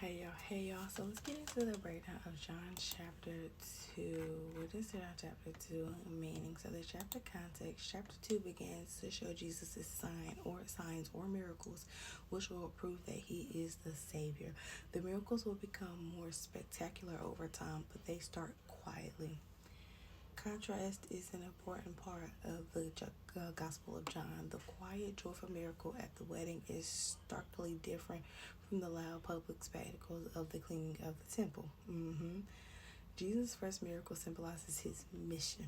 Hey y'all. So let's get into the breakdown of John chapter 2. We're just in chapter 2 meaning. So the chapter context, chapter 2 begins to show Jesus' signs or miracles, which will prove that he is the Savior. The miracles will become more spectacular over time, but they start quietly. Contrast is an important part of the Gospel of John. The quiet, joyful miracle at the wedding is starkly different from the loud public spectacles of the cleaning of the temple. Jesus' first miracle symbolizes his mission.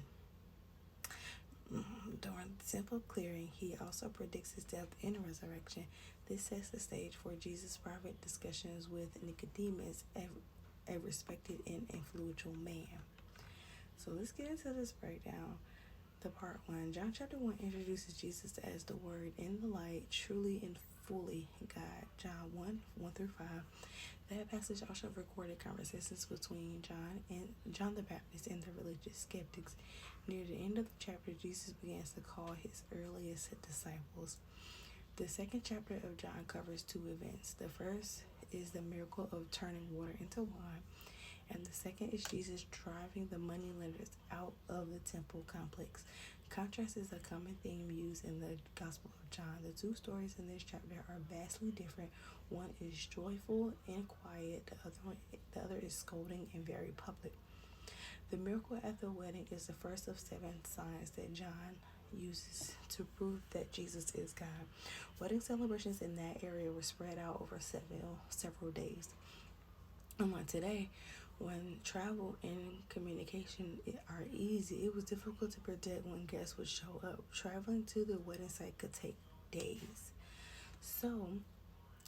During the temple clearing, he also predicts his death and resurrection. This sets the stage for Jesus' private discussions with Nicodemus, a respected and influential man. So let's get into this breakdown. The part 1. John chapter 1 introduces Jesus as the Word in the light, truly and fully God. John 1:1-5. That passage also recorded conversations between John the Baptist and the religious skeptics. Near the end of the chapter, Jesus begins to call his earliest disciples. The second chapter of John covers 2 events. The first is the miracle of turning water into wine, and the second is Jesus driving the moneylenders out of the temple complex. Contrast is a common theme used in the Gospel of John. The 2 stories in this chapter are vastly different. One is joyful and quiet, the other is scolding and very public. The miracle at the wedding is the first of 7 signs that John uses to prove that Jesus is God. Wedding celebrations in that area were spread out over several days. Unlike today, when travel and communication are easy, it was difficult to predict when guests would show up. Traveling to the wedding site could take days. So,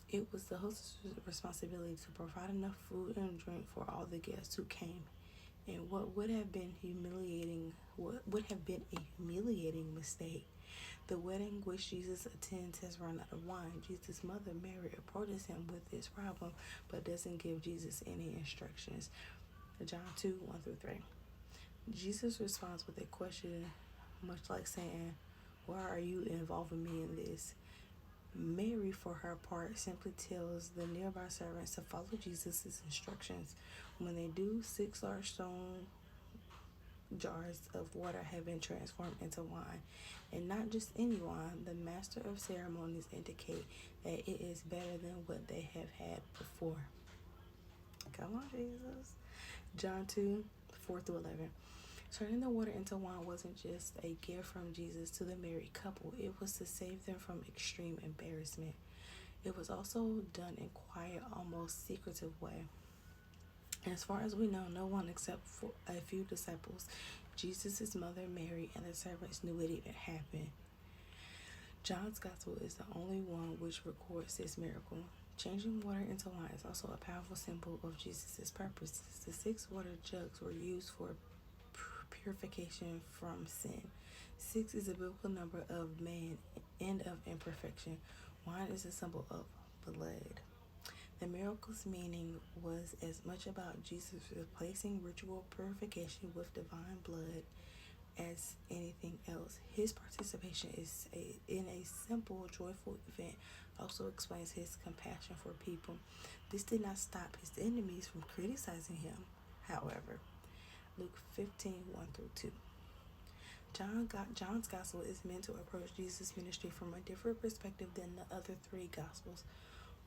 it was the host's responsibility to provide enough food and drink for all the guests who came. And what would have been a humiliating mistake. The wedding which Jesus attends has run out of wine. Jesus' mother, Mary, approaches him with this problem, but doesn't give Jesus any instructions. John 2:1-3. Jesus responds with a question, much like saying, "Why are you involving me in this?" Mary, for her part, simply tells the nearby servants to follow Jesus' instructions. When they do, 6 large stone jars of water have been transformed into wine, and not just any wine. The master of ceremonies indicate that it is better than what they have had before. Come on, Jesus. John 2:4-11. Turning the water into wine wasn't just a gift from Jesus to the married couple, it was to save them from extreme embarrassment. It was also done in quiet, almost secretive way. As far as we know, no one except for a few disciples, Jesus' mother Mary, and the servants knew it even happened. John's Gospel is the only one which records this miracle. Changing water into wine is also a powerful symbol of Jesus' purposes. The 6 water jugs were used for purification from sin. 6 is a biblical number of man and of imperfection. Wine is a symbol of blood. The miracle's meaning was as much about Jesus replacing ritual purification with divine blood as anything else. His participation in a simple, joyful event also explains his compassion for people. This did not stop his enemies from criticizing him, however. Luke 15:1-2. John's Gospel is meant to approach Jesus' ministry from a different perspective than the other 3 Gospels.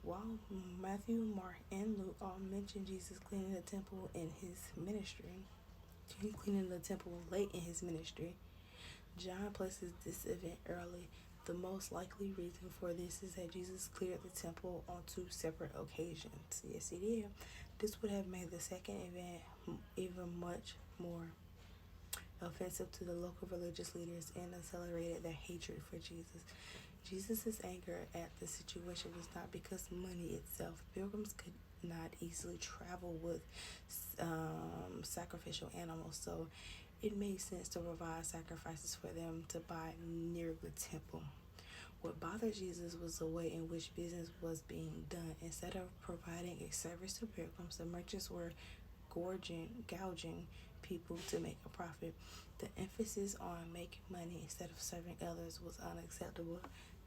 While Matthew, Mark, and Luke all mention Jesus cleaning the temple in his ministry, cleaning the temple late in his ministry, John places this event early. The most likely reason for this is that Jesus cleared the temple on 2 separate occasions. Yes, he did. This would have made the second event even much more offensive to the local religious leaders and accelerated their hatred for Jesus. Jesus' anger at the situation was not because money itself. Pilgrims could not easily travel with sacrificial animals, so it made sense to provide sacrifices for them to buy near the temple. What bothered Jesus was the way in which business was being done. Instead of providing a service to pilgrims, the merchants were gouging people to make a profit. The emphasis on making money instead of serving others was unacceptable.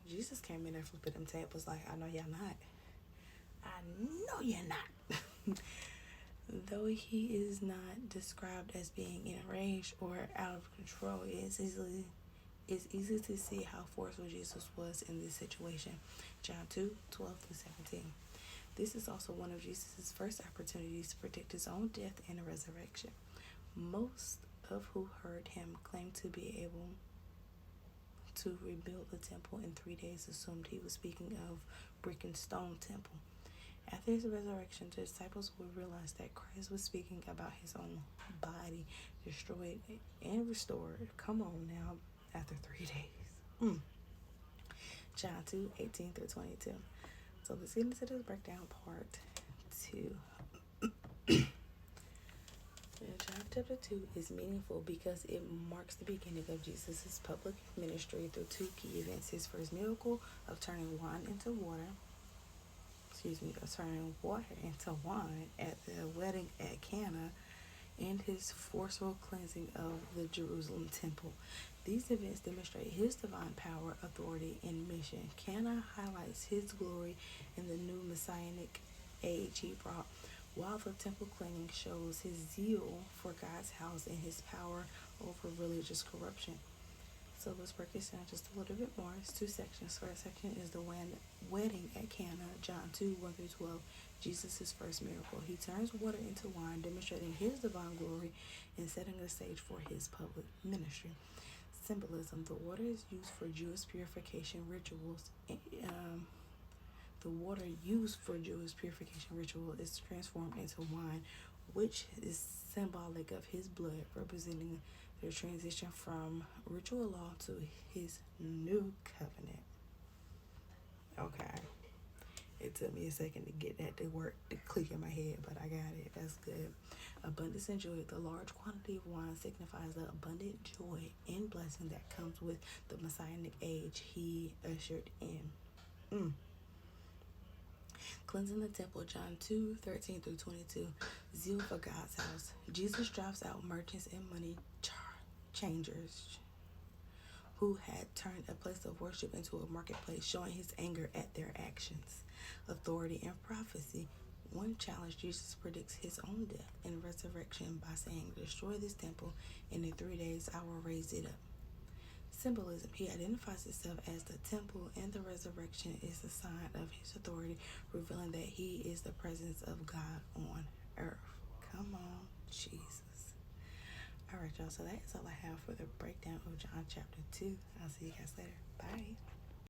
Jesus came in there flipping them tables like, I know y'all not. I know you're not. Though he is not described as being enraged or out of control, it's easy to see how forceful Jesus was in this situation. John 2:12-17. This is also one of Jesus' first opportunities to predict his own death and resurrection. Most of who heard him claimed to be able to rebuild the temple in 3 days assumed he was speaking of brick and stone temple. After his resurrection, the disciples would realize that Christ was speaking about his own body, destroyed and restored. Come on now, after 3 days. John 2:18-22. So let's get into this breakdown part 2. John chapter 2 is meaningful because it marks the beginning of Jesus' public ministry through 2 key events. His first miracle of turning water into wine at the wedding at Cana, and his forceful cleansing of the Jerusalem temple. These events demonstrate his divine power, authority, and mission. Cana highlights his glory in the new messianic age he brought, while the temple cleaning shows his zeal for God's house and his power over religious corruption. So let's break this down just a little bit more. It's 2 sections. First section is the wedding at Cana, John 2:1-12. Jesus' first miracle. He turns water into wine, demonstrating his divine glory and setting the stage for his public ministry. Symbolism. The water is used for Jewish purification rituals. The water used for Jewish purification ritual is transformed into wine, which is symbolic of his blood, representing the transition from ritual law to his new covenant. Okay. It took me a second to get that to work, to click in my head, but I got it. That's good. Abundance and joy. The large quantity of wine signifies the abundant joy and blessing that comes with the messianic age he ushered in. Cleansing the temple, John 2:13-22. Zeal for God's house. Jesus drives out merchants and money changers who had turned a place of worship into a marketplace, showing his anger at their actions. Authority and prophecy. One challenge, Jesus predicts his own death and resurrection by saying, "Destroy this temple, and in 3 days I will raise it up." Symbolism. He identifies himself as the temple, and the resurrection is a sign of his authority, revealing that he is the presence of God on earth. Come on, Jesus. All right, y'all. So that is all I have for the breakdown of John chapter 2. I'll see you guys later. Bye.